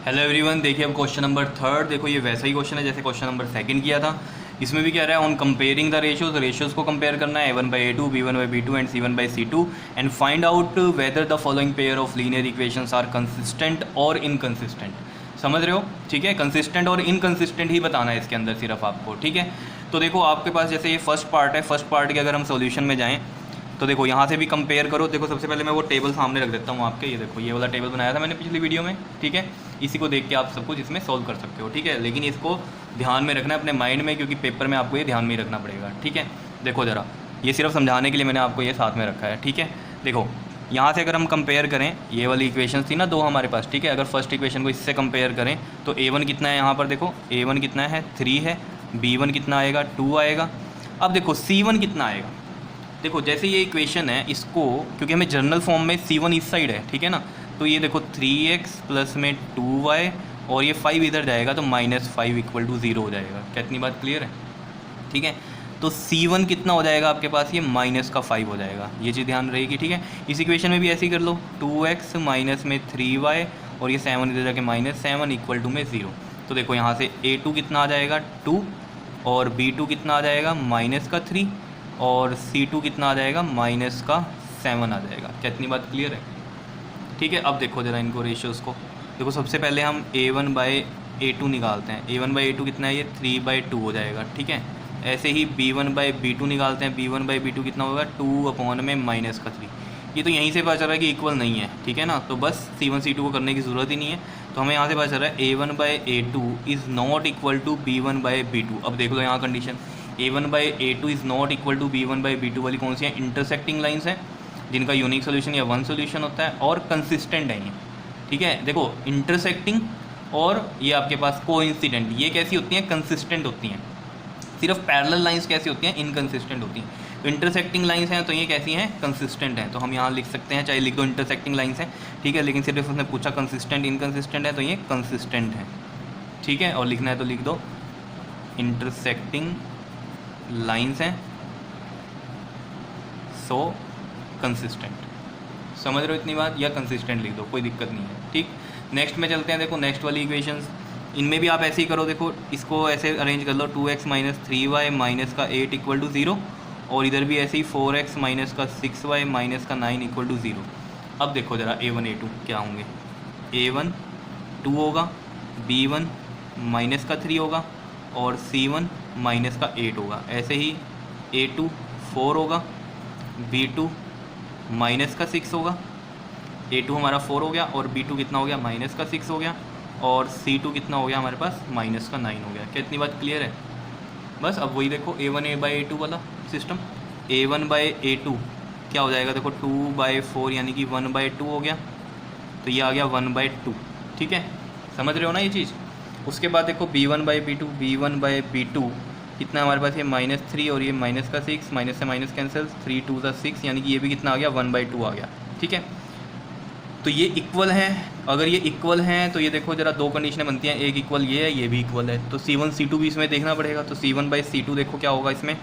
Hello everyone, देखिए अब question number third. देखो ये वैसा ही क्वेश्चन है जैसे क्वेश्चन नंबर सेकंड किया था। इसमें भी क्या रहा है, ऑन कंपेयरिंग द रेशियोज़ को कंपेयर करना है a1/a2, b1/b2 and c1/c2 and find out whether the following pair of linear equations are consistent और इनकंसिस्टेंट। समझ रहे हो? ठीक है, कंसिस्टेंट और इनकंसिस्टेंट ही बताना है इसके अंदर सिर्फ आपको। ठीक है, तो देखो आपके पास जैसे ये फर्स्ट पार्ट है, फर्स्ट पार्ट के अगर हम सोल्यूशन में जाएँ तो देखो यहाँ से भी कंपेयर करो। देखो सबसे पहले मैं वो टेबल सामने रख देता हूँ आपके। ये देखो ये वाला टेबल बनाया था मैंने पिछली वीडियो में। ठीक है, इसी को देख के आप सब कुछ इसमें सॉल्व कर सकते हो। ठीक है, लेकिन इसको ध्यान में रखना है अपने माइंड में, क्योंकि पेपर में आपको ये ध्यान में ही रखना पड़ेगा। ठीक है, देखो ज़रा, ये सिर्फ समझाने के लिए मैंने आपको ये साथ में रखा है। ठीक है, देखो यहाँ से अगर हम कंपेयर करें, ये वाली इक्वेशन थी ना दो हमारे पास। ठीक है, अगर फर्स्ट इक्वेशन को इससे कंपेयर करें तो a1 कितना है, यहाँ पर देखो a1 कितना है 3 है, b1 कितना आएगा 2 आएगा। अब देखो c1 कितना आएगा। देखो जैसे ये इक्वेशन है, इसको क्योंकि हमें जर्नल फॉर्म में c1 इस साइड है, ठीक है ना, तो ये देखो 3x प्लस में 2y और ये 5 इधर जाएगा तो -5 = 0 हो जाएगा। क्या इतनी बात क्लियर है? ठीक है, तो c1 कितना हो जाएगा आपके पास, ये -5 हो जाएगा। ये चीज़ ध्यान रहेगी। ठीक है, इस इक्वेशन में भी ऐसे ही कर लो, 2x माइनस में 3y और ये 7 इधर जाके -7 = 0। तो देखो यहाँ से a2 कितना आ जाएगा 2 और b2 कितना आ जाएगा -3 और c2 कितना आ जाएगा -7 आ जाएगा। क्या इतनी बात क्लियर है? ठीक है, अब देखो ज़रा इनको रेशियोज़ को। देखो सबसे पहले हम a1/a2 निकालते हैं। a1/a2 कितना है, ये 3/2 हो जाएगा। ठीक है, ऐसे ही b1/b2 निकालते हैं। b1/b2 कितना होगा 2/-3। ये तो यहीं से पता चल रहा है कि इक्वल नहीं है। ठीक है ना, तो बस c1 c2 को करने की ज़रूरत ही नहीं है। तो हमें यहाँ से पता चल रहा है a1/a2 is not equal to b1/b2। अब देख लो यहाँ condition, a1/a2 is not equal to b1/b2 वाली कौन सी है, इंटरसेक्टिंग लाइंस हैं जिनका यूनिक सोल्यूशन या वन सोल्यूशन होता है और कंसिस्टेंट है ये। ठीक है, देखो इंटरसेक्टिंग और ये आपके पास कोइंसिडेंट, ये कैसी होती हैं, कंसिस्टेंट होती हैं। सिर्फ पैरेलल लाइंस कैसी होती हैं, इनकंसिस्टेंट होती हैं। तो इंटरसेक्टिंग लाइंस हैं तो ये कैसी हैं, कंसिस्टेंट हैं। तो हम यहाँ लिख सकते हैं, चाहे लिख दो इंटरसेक्टिंग लाइंस हैं। ठीक है, लेकिन सिर्फ उसने पूछा कंसिस्टेंट इनकंसिस्टेंट है तो ये कंसिस्टेंट है। ठीक है, और लिखना है तो लिख दो इंटरसेक्टिंग लाइंस हैं सो कंसिस्टेंट। समझ रहे हो इतनी बात, या कंसिस्टेंट लिख दो, कोई दिक्कत नहीं है। ठीक, नेक्स्ट में चलते हैं। देखो नेक्स्ट वाली इक्वेशंस, इनमें भी आप ऐसे ही करो। देखो इसको ऐसे अरेंज कर लो, 2x माइनस 3y माइनस का 8 = 0 और इधर भी ऐसे ही 4x माइनस का 6y माइनस का 9 = 0। अब देखो ज़रा a1 a2 क्या होंगे। a1 2 होगा, b1 माइनस का 3 होगा और c1 माइनस का 8 होगा। ऐसे ही a2 4 होगा, b2 माइनस का 6 होगा। a2 हमारा 4 हो गया और b2 कितना हो गया, माइनस का 6 हो गया और c2 कितना हो गया हमारे पास, माइनस का 9 हो गया। क्या इतनी बात क्लियर है? बस अब वही देखो a1/a2 वाला सिस्टम। a1/a2 क्या हो जाएगा, देखो 2/4 यानी कि 1/2 हो गया, तो ये आ गया 1/2। ठीक है, समझ रहे हो ना ये चीज़? उसके बाद देखो b1/b2 कितना हमारे पास, ये -3 और ये माइनस का 6, माइनस से माइनस कैंसिल, 3 2 6 यानी कि ये भी कितना आ गया 1/2 आ गया। ठीक है, तो ये इक्वल हैं। अगर ये इक्वल हैं तो ये देखो ज़रा दो कंडीशनें बनती हैं, एक इक्वल ये है, ये भी इक्वल है, तो c1 c2 भी इसमें देखना पड़ेगा। तो c1/c2 देखो क्या होगा इसमें,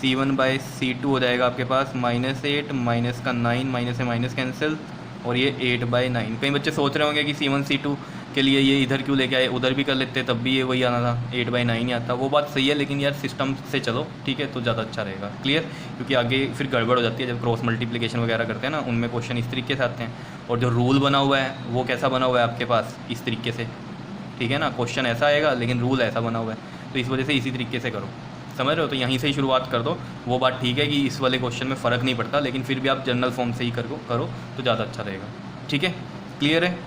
c1/c2 हो जाएगा आपके पास -8 माइनस का 9, माइनस से माइनस कैंसिल और ये 8/9। कई बच्चे सोच रहे होंगे कि c1 c2 के लिए ये इधर क्यों लेके आए, उधर भी कर लेते तब भी ये वही आना था, 8/9 ही आता। वो बात सही है, लेकिन यार सिस्टम से चलो, ठीक है, तो ज़्यादा अच्छा रहेगा। क्लियर? क्योंकि आगे फिर गड़बड़ हो जाती है जब क्रॉस मल्टीप्लिकेशन वगैरह करते हैं ना, उनमें क्वेश्चन इस तरीके से आते हैं। और जो रूल बना हुआ है वो कैसा बना हुआ है आपके पास, इस तरीके से। ठीक है ना, क्वेश्चन ऐसा आएगा लेकिन रूल ऐसा बना हुआ है, तो इस वजह से इसी तरीके से करो। समझ रहे हो? तो यहीं से ही शुरुआत कर दो। वो बात ठीक है कि इस वाले क्वेश्चन में फ़र्क नहीं पड़ता, लेकिन फिर भी आप जनरल फॉर्म से ही करो तो ज़्यादा अच्छा रहेगा। ठीक है, क्लियर है?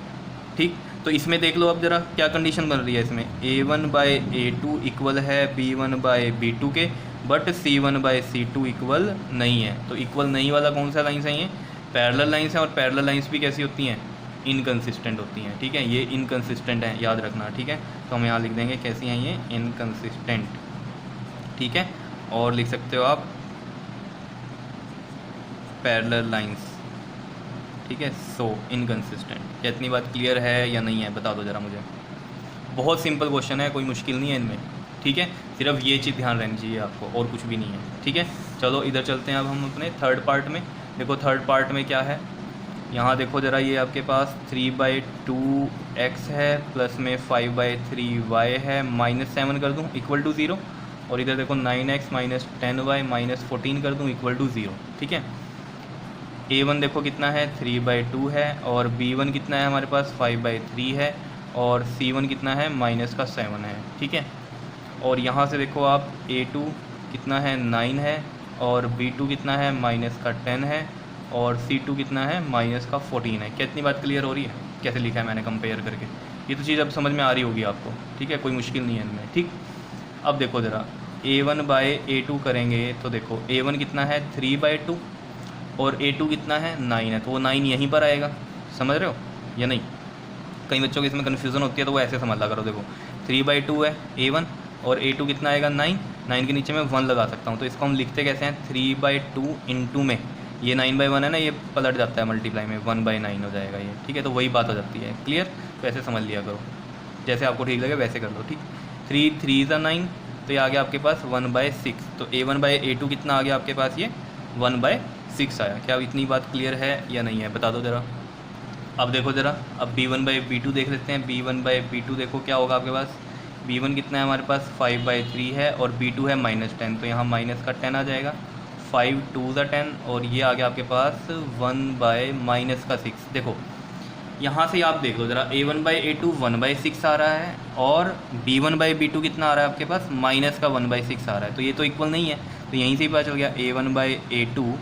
ठीक, तो इसमें देख लो अब ज़रा क्या कंडीशन बन रही है इसमें। a1/a2 इक्वल है b1/b2 के, बट c1/c2 इक्वल नहीं है। तो इक्वल नहीं वाला कौन सा लाइन्स है, ये पैरेलल लाइन्स हैं। और पैरेलल लाइन्स भी कैसी होती हैं, इनकंसिस्टेंट होती हैं। ठीक है, ये इनकंसिस्टेंट है, याद रखना। ठीक है, तो हम यहाँ लिख देंगे कैसी हैं ये, इनकंसिस्टेंट। ठीक है, और लिख सकते हो आप पैरेलल लाइन्स। ठीक है, सो इनकंसिस्टेंट। क्या इतनी बात क्लियर है या नहीं है, बता दो ज़रा मुझे। बहुत सिंपल क्वेश्चन है, कोई मुश्किल नहीं है इनमें। ठीक है, सिर्फ ये चीज़ ध्यान रहनी चाहिए आपको, और कुछ भी नहीं है। ठीक है, चलो इधर चलते हैं अब हम अपने थर्ड पार्ट में। देखो थर्ड पार्ट में क्या है, यहाँ देखो ज़रा, ये आपके पास 3/2x है, प्लस में 5/3y है, -7 कर दूँ इक्वल टू 0, और इधर देखो 9x माइनस 10y माइनस 14 कर दूँ इक्वल टू 0। ठीक है, a1 देखो कितना है 3/2 है, और b1 कितना है हमारे पास 5/3 है, और c1 कितना है -7 है। ठीक है, और यहाँ से देखो आप a2 कितना है 9 है, और b2 कितना है -10 है, और c2 कितना है -14 है। क्या इतनी बात क्लियर हो रही है कैसे लिखा है मैंने कंपेयर करके? ये तो चीज़ अब समझ में आ रही होगी आपको। ठीक है, कोई मुश्किल नहीं है इनमें। ठीक, अब देखो ज़रा a1/a2 करेंगे तो देखो a1 कितना है 3/2 और a2 कितना है 9 है, तो वो 9 यहीं पर आएगा। समझ रहे हो या नहीं? कई बच्चों को इसमें कन्फ्यूज़न होती है तो वो ऐसे समझ ला करो। देखो 3/2 है a1 और a2 कितना आएगा 9, 9 के नीचे मैं 1 लगा सकता हूँ, तो इसको हम लिखते कैसे हैं 3/2 इंटू में ये 9/1 है ना, ये पलट जाता है मल्टीप्लाई में 1/9 हो जाएगा ये। ठीक है, तो वही बात हो जाती है। क्लियर? तो ऐसे समझ लिया करो, जैसे आपको ठीक लगे वैसे कर लो। ठीक, 3 3 ज़ा 9, तो ये आ गया आपके पास 1/6, तो a1/a2 कितना आ गया आपके पास ये 1/6 आया। क्या इतनी बात क्लियर है या नहीं है, बता दो ज़रा। अब देखो ज़रा, अब b1/b2 देख लेते हैं। b1/b2 देखो क्या होगा आपके पास, b1 कितना है हमारे पास 5/3 है, और b2 है -10, तो यहाँ माइनस का 10 आ जाएगा, 5 2 ज़ा 10, और ये आ गया आपके पास 1/-6। देखो यहाँ से आप देख लो ज़रा, a1/a2 1/6 आ रहा है, और b1/b2 कितना आ रहा है आपके पास -1/6 आ रहा है, तो ये तो इक्वल नहीं है। तो यहीं से ही पता चल गया a1/a2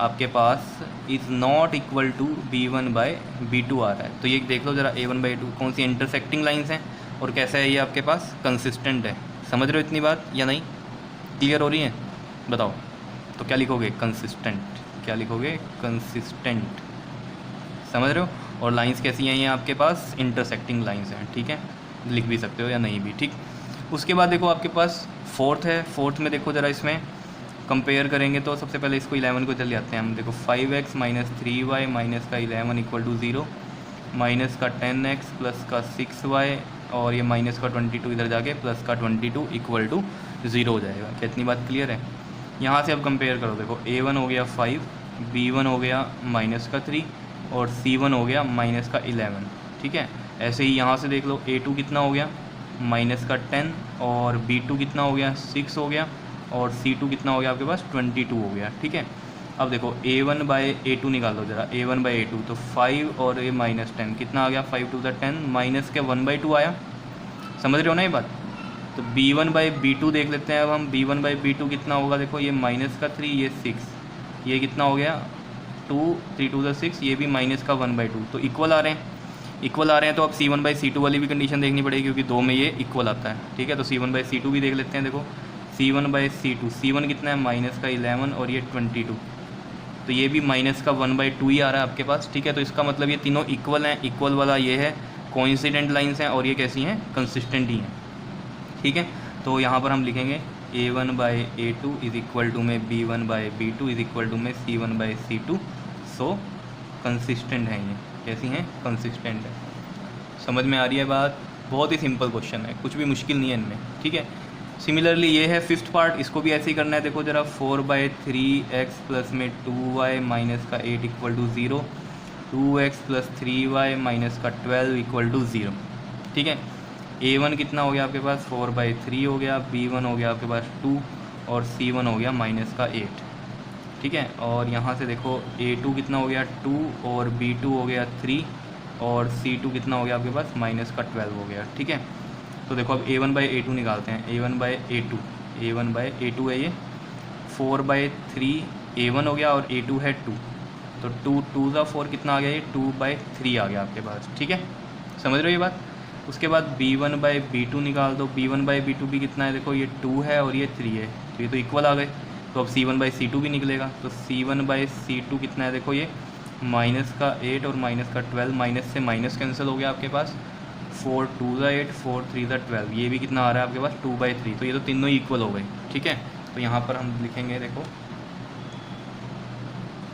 आपके पास is not equal to b1/b2 आ रहा है। तो ये देख लो ज़रा, a1/a2 कौन सी इंटरसेक्टिंग लाइंस हैं और कैसा है ये आपके पास कंसिस्टेंट है। समझ रहे हो इतनी बात या नहीं? क्लियर हो रही है? बताओ तो क्या लिखोगे, कंसिस्टेंट। क्या लिखोगे, कंसिस्टेंट। समझ रहे हो? और लाइंस कैसी हैं ये आपके पास इंटरसेक्टिंग लाइंस हैं। ठीक है, लिख भी सकते हो या नहीं भी। ठीक, उसके बाद देखो आपके पास फोर्थ है। फोर्थ में देखो ज़रा, इसमें कंपेयर करेंगे तो सबसे पहले इसको 11 को चले जाते हैं हम। देखो 5x माइनस 3y माइनस का 11 इक्वल टू 0, माइनस का 10x प्लस का 6y, और ये माइनस का 22 इधर जाके प्लस का 22 इक्वल टू 0 हो जाएगा। क्या इतनी बात क्लियर है? यहाँ से अब कंपेयर करो, देखो a1 हो गया 5, b1 हो गया -3, और c1 हो गया -11। ठीक है, ऐसे ही यहाँ से देख लो a2 कितना हो गया -10, और b2 कितना हो गया 6 हो गया, और c2 कितना हो गया आपके पास 22 हो गया। ठीक है, अब देखो a1/a2 निकाल दो ज़रा, a1/a2 तो 5 और ये -10 कितना आ गया 5 2 10, माइनस के 1/2 आया। समझ रहे हो ना ये बात? तो b1/b2 देख लेते हैं अब हम। b1/b2 कितना होगा, देखो ये -3, ये 6, ये कितना हो गया 2, 3 2 6, ये भी माइनस का 1/2, तो इक्वल आ रहे हैं। इक्वल आ रहे हैं तो अब c1/c2 वाली भी कंडीशन देखनी पड़ेगी, क्योंकि दो में ये इक्वल आता है। ठीक है, तो c1/c2 भी देख लेते हैं। देखो c1/c2, c1 कितना है -11, और ये 22, तो ये भी माइनस का 1/2 ही आ रहा है आपके पास। ठीक है, तो इसका मतलब ये तीनों इक्वल हैं। इक्वल वाला ये है, कोइंसिडेंट लाइंस हैं, और ये कैसी हैं, कंसिस्टेंट ही हैं। ठीक है, तो यहाँ पर हम लिखेंगे a1/a2 इज़ इक्वल टू में b1/b2 इज़ इक्वल टू में c1/c2। सो कंसिस्टेंट हैं ये। कैसी हैं? कंसिस्टेंट है। समझ में आ रही है बात? बहुत ही सिंपल क्वेश्चन है, कुछ भी मुश्किल नहीं है इनमें। ठीक है, सिमिलरली ये है फिफ्थ पार्ट, इसको भी ऐसे ही करना है। देखो ज़रा, 4/3x प्लस में 2y माइनस का 8 equal to 0, 2x plus 3y minus का 12 इक्वल टू 0। ठीक है, a1 कितना हो गया आपके पास 4/3 हो गया, b1 हो गया आपके पास 2, और c1 हो गया माइनस का 8। ठीक है, और यहाँ से देखो a2 कितना हो गया 2, और b2 हो गया 3, और c2 कितना हो गया आपके पास माइनस का 12 हो गया। ठीक है, तो देखो अब a1/a2 निकालते हैं। a1/a2 है ये 4/3, a1 हो गया और a2 है 2, तो 2 2 ज़ा 4 कितना आ गया, ये 2/3 आ गया आपके पास। ठीक है, समझ रहे हो ये बात? उसके बाद b1/b2 निकाल दो। b1/b2 भी कितना है, देखो ये 2 है और ये 3 है, तो ये तो इक्वल आ गए। तो अब c1/c2 भी निकलेगा, तो c1/c2 कितना है, देखो ये माइनस का 8 और माइनस का 12, माइनस से माइनस कैंसिल हो गया आपके पास, 4 2 ज़ा 8, 4 3 ज़ा 12, ये भी कितना आ रहा है आपके पास 2/3, तो ये तो तीनों इक्वल हो गए। ठीक है, तो यहाँ पर हम लिखेंगे, देखो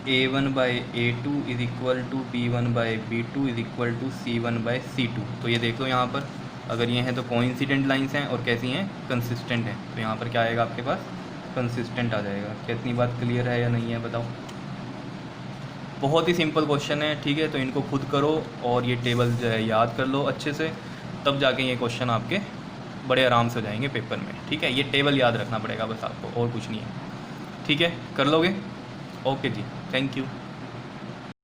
a1/a2 is equal to b1/b2 is equal to c1/c2। तो ये देख लो यहाँ पर, अगर ये हैं तो कोइंसिडेंट लाइंस हैं, और कैसी हैं, कंसिस्टेंट हैं। तो यहाँ पर क्या आएगा आपके पास, कंसिस्टेंट आ जाएगा। क्या इतनी बात क्लियर है या नहीं है, बताओ। बहुत ही सिंपल क्वेश्चन है, ठीक है। तो इनको खुद करो और ये टेबल जो है याद कर लो अच्छे से, तब जाके ये क्वेश्चन आपके बड़े आराम से हो जाएंगे पेपर में, ठीक है। ये टेबल याद रखना पड़ेगा बस आपको, और कुछ नहीं है, ठीक है। कर लोगे? ओके जी, थैंक यू।